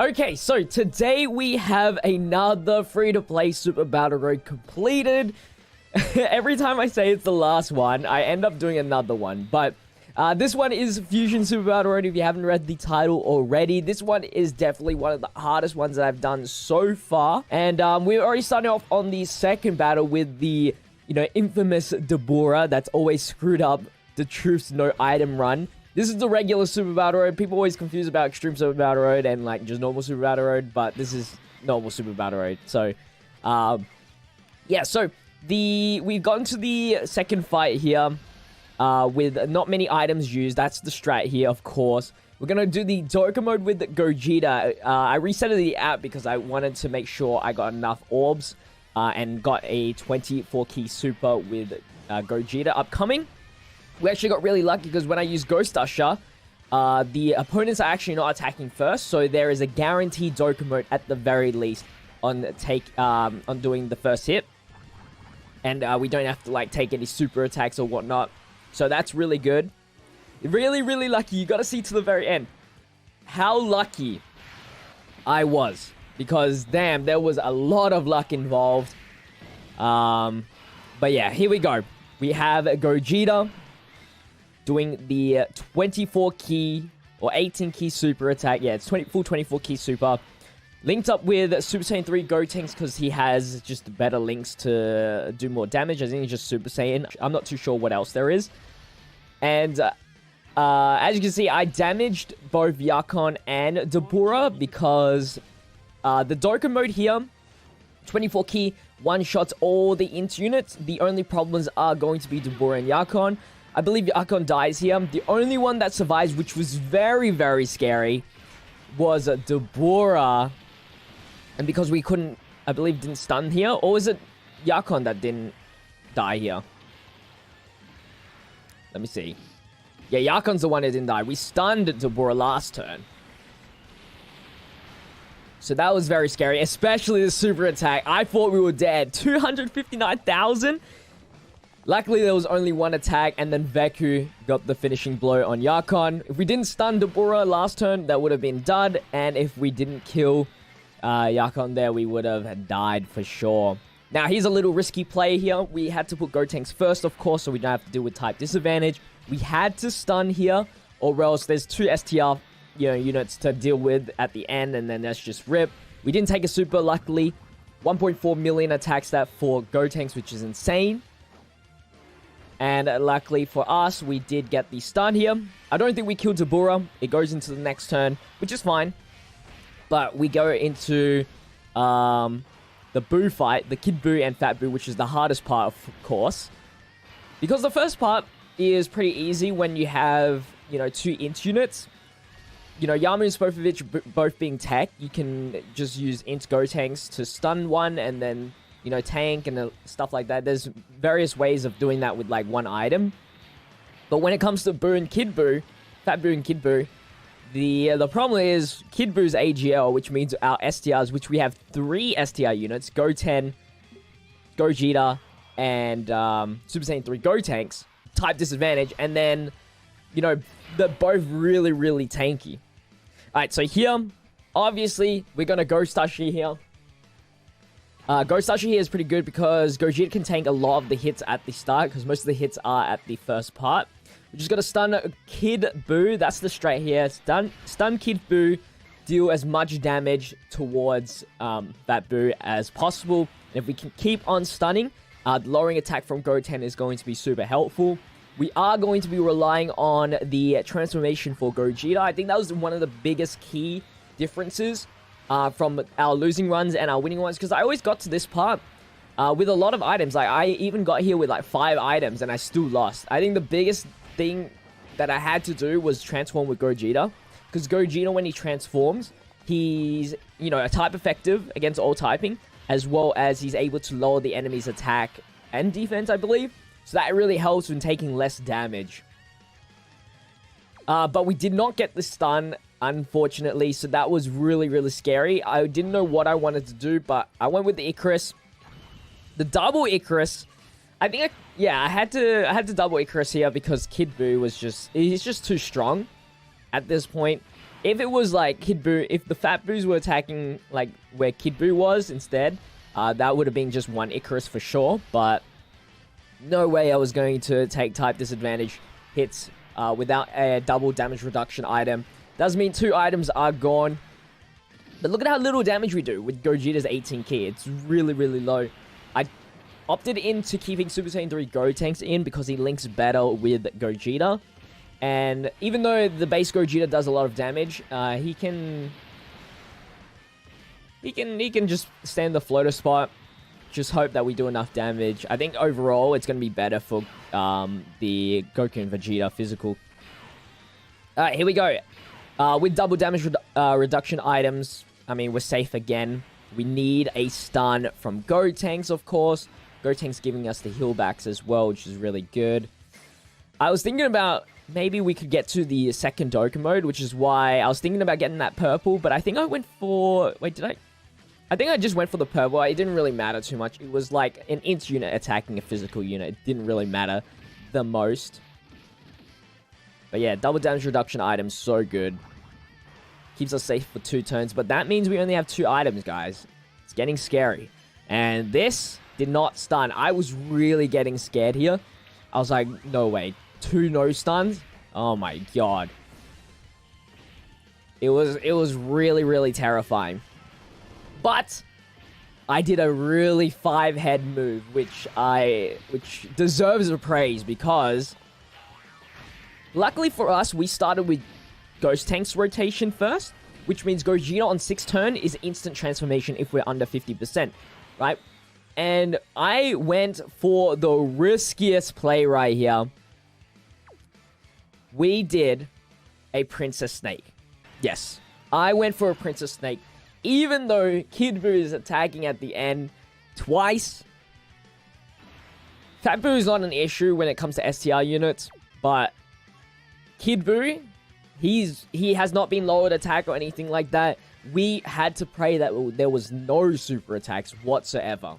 Okay, so today we have another free-to-play Super Battle Road completed. Every time I say it's the last one, I end up doing another one. But this one is Fusion Super Battle Road if you haven't read the title already. This one is definitely one of the hardest ones that I've done so far. And we're already starting off on the second battle with the, infamous Dabura that's always screwed up the Truth's no item run. This is the regular Super Battle Road. People always confuse about Extreme Super Battle Road and just normal Super Battle Road, but this is normal Super Battle Road. So, yeah, so we've gotten to the second fight here with not many items used. That's the strat here, of course. We're going to do the Dokkan mode with Gogeta. I reset the app because I wanted to make sure I got enough orbs and got a 24 key super with Gogeta upcoming. We actually got really lucky because when I used Ghost Usher, the opponents are actually not attacking first, so there is a guaranteed Dokkan mode at the very least on doing the first hit, and we don't have to take any super attacks or whatnot. So that's really good. Really, really lucky. You got to see to the very end how lucky I was, because damn, there was a lot of luck involved. But yeah, here we go. We have Gogeta doing the 24 key or 18 key super attack. Yeah, it's full 24 key super. Linked up with Super Saiyan 3 Gotenks because he has just better links to do more damage. I think he's just Super Saiyan. I'm not too sure what else there is. And as you can see, I damaged both Yakon and Dabura because the Dokkan mode here, 24 key, one-shots all the int units. The only problems are going to be Dabura and Yakon. I believe Yakon dies here. The only one that survives, which was very, very scary, was Dabura. And because we couldn't, I believe, didn't stun here. Or was it Yakon that didn't die here? Let me see. Yeah, Yakon's the one that didn't die. We stunned Dabura last turn. So that was very scary, especially the super attack. I thought we were dead. 259,000? Luckily, there was only one attack, and then Veku got the finishing blow on Yakon. If we didn't stun Dabura last turn, that would have been dud. And if we didn't kill Yakon there, we would have died for sure. Now, here's a little risky play here. We had to put Gotenks first, of course, so we don't have to deal with type disadvantage. We had to stun here, or else there's two STR units to deal with at the end, and then that's just rip. We didn't take a super, luckily. 1.4 million attacks that for Gotenks, which is insane. And luckily for us, we did get the stun here. I don't think we killed Dabura. It goes into the next turn, which is fine. But we go into the Buu fight, the Kid Buu and Fat Buu, which is the hardest part, of course. Because the first part is pretty easy when you have, two int units. Yamu and Spopovich both being tech. You can just use int Gotenks to stun one and then tank and stuff like that. There's various ways of doing that with one item. But when it comes to Buu and Kid Buu, Fat Buu and Kid Buu, the problem is Kid Buu's AGL, which means our STRs, which we have 3 STR units, Goten, Gogeta, and Super Saiyan 3 Gotenks, type disadvantage, and then, they're both really, really tanky. Alright, so here, obviously, we're going to Ghost Usher here. Ghost Usher here is pretty good because Gogeta can tank a lot of the hits at the start, because most of the hits are at the first part. We just got to stun Kid Buu. That's the strat here. Stun Kid Buu. Deal as much damage towards that Buu as possible. And if we can keep on stunning, the lowering attack from Goten is going to be super helpful. We are going to be relying on the transformation for Gogeta. I think that was one of the biggest key differences from our losing runs and our winning ones, because I always got to this part with a lot of items. I even got here with 5 items and I still lost. I think the biggest thing that I had to do was transform with Gogeta, because Gogeta, when he transforms, he's a type effective against all typing, as well as he's able to lower the enemy's attack and defense, I believe. So that really helps when taking less damage. But we did not get the stun, unfortunately, so that was really, really scary. I didn't know what I wanted to do, but I went with the Icarus. The double Icarus, I think, I had to double Icarus here because Kid Buu was he's just too strong at this point. If it was like Kid Buu, if the Fat Boos were attacking like where Kid Buu was instead, that would have been just one Icarus for sure. But no way I was going to take type disadvantage hits without a double damage reduction item. Does mean 2 items are gone. But look at how little damage we do with Gogeta's 18 key. It's really, really low. I opted into keeping Super Saiyan 3 Gotenks in because he links better with Gogeta. And even though the base Gogeta does a lot of damage, he can just stand the floater spot. Just hope that we do enough damage. I think overall it's going to be better for the Goku and Vegeta physical. Alright, here we go. With double damage reduction items, I mean, we're safe again. We need a stun from Gotenks, of course. Gotenks giving us the heal backs as well, which is really good. I was thinking about maybe we could get to the second Dokkan mode, which is why I was thinking about getting that purple, but I think I went for... Wait, did I? I think I just went for the purple. It didn't really matter too much. It was like an int unit attacking a physical unit. It didn't really matter the most. But yeah, double damage reduction items, so good. Keeps us safe for 2 turns, but that means we only have 2 items, guys. It's getting scary. And this did not stun. I was really getting scared here. I was like, no way. 2 no stuns? Oh my god. It was really, really terrifying. But I did a really 5-head move, which deserves a praise because luckily for us, we started with Ghost Tank's rotation first, which means Gogeta on 6th turn is instant transformation if we're under 50%, right? And I went for the riskiest play right here. We did a Princess Snake. Yes, I went for a Princess Snake. Even though Kid Buu is attacking at the end twice. Fat Buu is not an issue when it comes to STR units, but Kid Buu, he has not been lowered attack or anything like that. We had to pray that there was no super attacks whatsoever.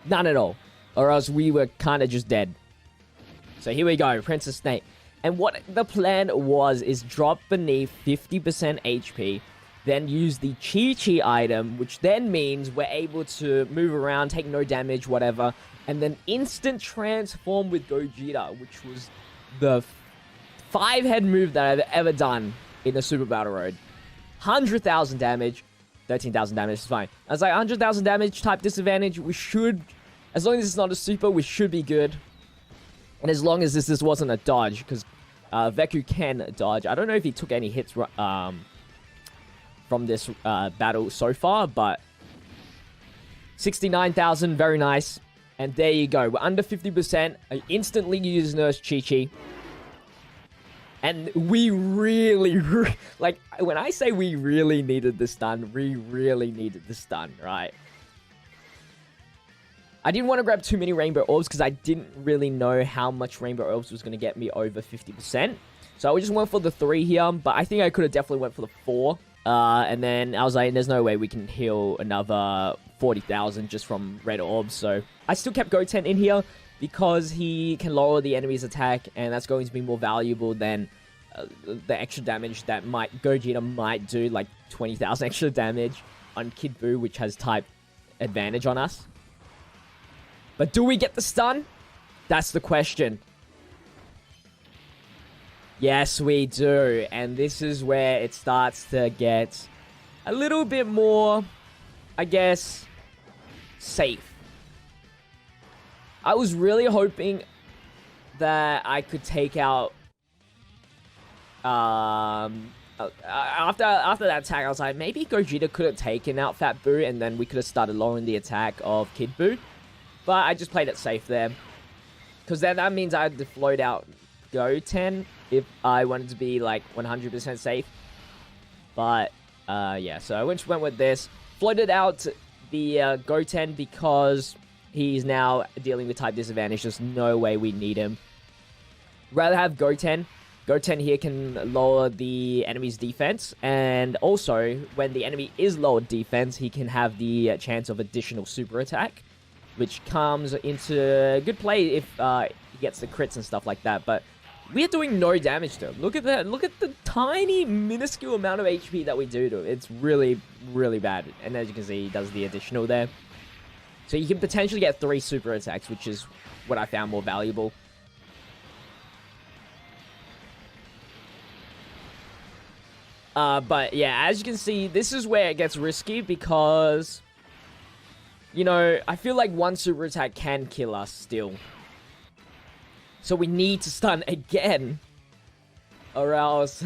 None at all. Or else we were kind of just dead. So here we go, Princess Snake. And what the plan was is drop beneath 50% HP, then use the Chi-Chi item, which then means we're able to move around, take no damage, whatever, and then instant transform with Gogeta, which was the 5-head move that I've ever done in a Super Battle Road. 100,000 damage, 13,000 damage is fine. I was like, 100,000 damage, type disadvantage, we should, as long as it's not a super, we should be good. And as long as this wasn't a dodge, because Veku can dodge. I don't know if he took any hits from this battle so far, but 69,000, very nice. And there you go. We're under 50%. I instantly use Nurse Chi-Chi. And we really, like, when I say we really needed the stun, we really needed the stun, right? I didn't want to grab too many Rainbow Orbs because I didn't really know how much Rainbow Orbs was going to get me over 50%. So I just went for the 3 here, but I think I could have definitely went for the 4. And then I was like, there's no way we can heal another 40,000 just from Red Orbs. So I still kept Goten in here because he can lower the enemy's attack, and that's going to be more valuable than the extra damage that Gogeta might do, like 20,000 extra damage on Kid Buu, which has type advantage on us. But do we get the stun? That's the question. Yes, we do. And this is where it starts to get a little bit more, I guess, safe. I was really hoping that I could take out... after that attack, I was like, maybe Gogeta could have taken out Fat Buu, and then we could have started lowering the attack of Kid Buu. But I just played it safe there. Because then that means I had to float out Goten if I wanted to be like 100% safe. But yeah, so I went with this. Floated out the Goten because he's now dealing with type disadvantage. There's no way we need him. Rather have Goten. Goten here can lower the enemy's defense. And also, when the enemy is lowered defense, he can have the chance of additional super attack, which comes into good play if he gets the crits and stuff like that. But we're doing no damage to him. Look at that. Look at the tiny, minuscule amount of HP that we do to him. It's really, really bad. And as you can see, he does the additional there. So you can potentially get 3 super attacks, which is what I found more valuable. But yeah, as you can see, this is where it gets risky because, you know, I feel like 1 super attack can kill us still. So we need to stun again, or else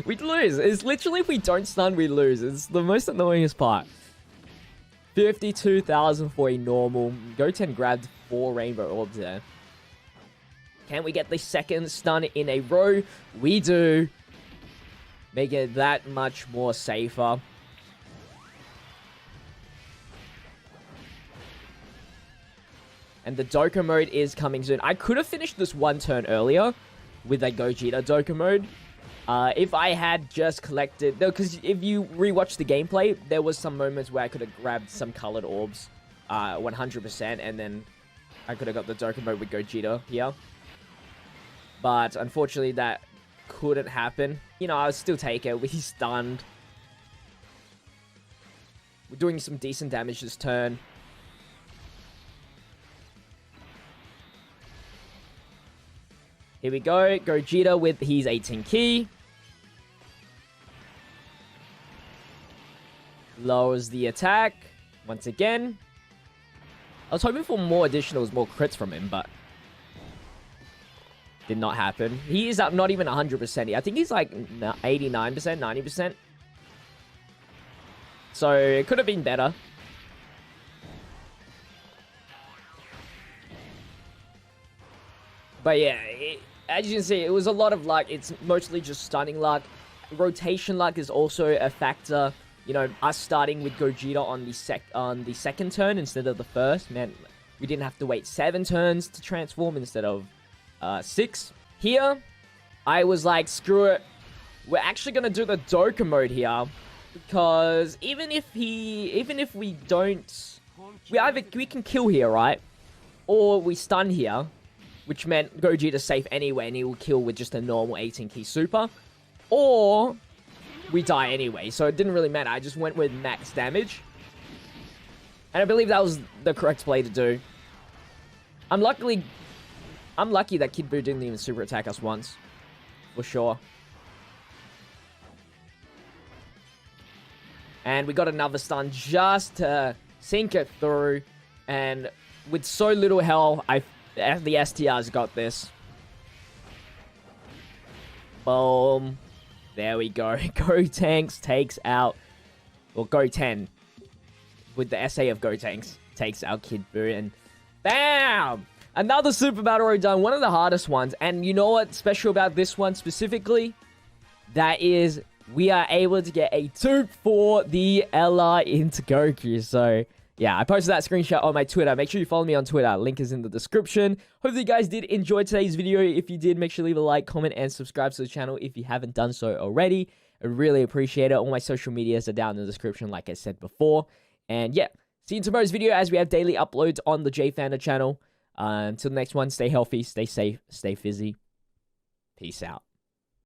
we'd lose. It's literally, if we don't stun, we lose. It's the most annoyingest part. 52,000 for a normal. Goten grabbed 4 rainbow orbs there. Can we get the second stun in a row? We do. Make it that much more safer. And the Dokkan mode is coming soon. I could have finished this 1 turn earlier with a Gogeta Dokkan mode. If I had just collected... Because if you rewatch the gameplay, there was some moments where I could have grabbed some colored orbs 100%. And then I could have got the Dokkan mode with Gogeta here. But unfortunately, that couldn't happen. You know, I would still take it. He's stunned. We're doing some decent damage this turn. Here we go. Gogeta with his 18 key. Lowers the attack. Once again. I was hoping for more additionals, more crits from him, but did not happen. He is up not even 100%. I think he's like 89%, 90%. So it could have been better. But yeah, as you can see, it was a lot of luck. It's mostly just stunning luck. Rotation luck is also a factor. You know, us starting with Gogeta on the second turn instead of the first meant we didn't have to wait 7 turns to transform instead of 6. Here, I was like, screw it. We're actually gonna do the Dokkan mode here because even if we don't, we can kill here, right? Or we stun here, which meant Gogeta's safe anyway, and he will kill with just a normal 18 key super, or we die anyway. So it didn't really matter. I just went with max damage, and I believe that was the correct play to do. I'm lucky that Kid Buu didn't even super attack us once. For sure. And we got another stun just to sink it through. And with so little health, the STR's got this. Boom. There we go. Gotenks takes out... Or Goten. With the SA of Gotenks. Takes out Kid Buu. And bam! Another Super Battle Road done, one of the hardest ones. And you know what's special about this one specifically? That is, we are able to get a taupe for the LR into Goku. So, yeah, I posted that screenshot on my Twitter. Make sure you follow me on Twitter. Link is in the description. Hopefully you guys did enjoy today's video. If you did, make sure to leave a like, comment, and subscribe to the channel if you haven't done so already. I really appreciate it. All my social medias are down in the description, like I said before. And, yeah, see you in tomorrow's video as we have daily uploads on the JPhanta channel. Until the next one, stay healthy, stay safe, stay fizzy. Peace out.